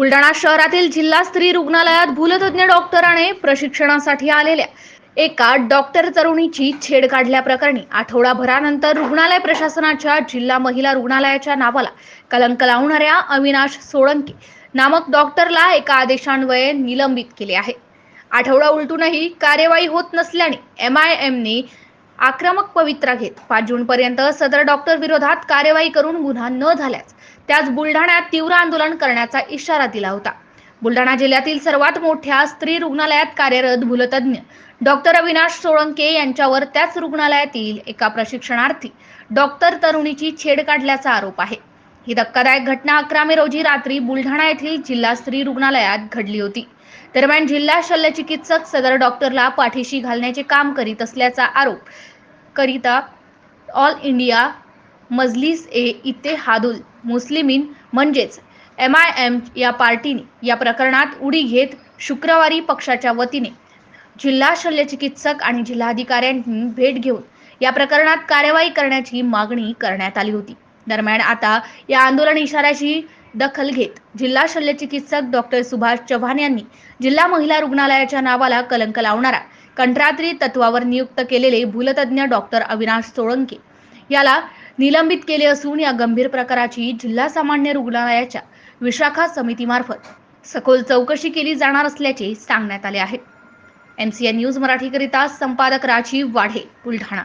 बुलढाणा शहरातील जिल्हा स्त्री रुग्णालयात भूलतज्ञ डॉक्टराने प्रशिक्षणासाठी आलेल्या एका डॉक्टर तरुणीची छेड काढल्याप्रकरणी आठवडाभरानंतर रुग्णालय प्रशासनाच्या जिल्हा महिला रुग्णालयाच्या नावाला कलंक लावणाऱ्या अविनाश सोळंके नामक डॉक्टरला एका आदेशान्वये निलंबित केले आहे। आठवडा उलटूनही कार्यवाही होत नसल्याने MIMने आक्रमक पवित्रा घेत 5 जून पर्यंत सदर डॉक्टर विरोधात कार्यवाही करून गुन्हा न झाल्यास त्याच बुलढाण्यात तीव्र आंदोलन करण्याचा इशारा दिला होता। बुलढाणा जिल्ह्यातील सर्वात मोठ्या स्त्री रुग्णालयात कार्यरत भूलतज्ञ डॉक्टर अविनाश सोळंके यांच्यावर त्याच रुग्णालयातील एका प्रशिक्षणार्थी डॉक्टर तरुणीची छेड काढल्याचा आरोप आहे। ही धक्कादायक घटना 11 मे रोजी रात्री बुलढाणा येथील जिल्हा स्त्री रुग्णालयात घडली होती। दरम्यान जिल्हा शल्यचिकित्सक सदर डॉक्टरला पाठीशी घालण्याचे काम करीत असल्याचा आरोप करिता ऑल इंडिया मजलिस ए इत्तेहादुल मुस्लिमीन म्हणजेच MIM या पार्टीने या प्रकरणात उडी घेत शुक्रवारी पक्षाच्या वतीने जिल्हा शल्यचिकित्सक आणि जिल्हाधिकाऱ्यांनी भेट घेऊन या प्रकरणात कार्यवाही करण्याची मागणी करण्यात आली होती। दरम्यान आता या आंदोलन इशाऱ्याची दखल घेत जिल्हा शल्यचिकित्सक डॉक्टर सुभाष चव्हाण यांनी जिल्हा महिला रुग्णालयाच्या नावाला कलंक लावणारा कंत्राटी तत्वावर नियुक्त केलेले भूलतज्ञ डॉक्टर अविनाश सोळंके याला निलंबित केले असून या गंभीर प्रकाराची जिल्हा सामान्य रुग्णालयाच्या विशाखा समितीमार्फत सखोल चौकशी केली जाणार असल्याचे सांगण्यात आले आहे। MCN न्यूज मराठीकरिता संपादक राजीव वाढे, बुलढाणा।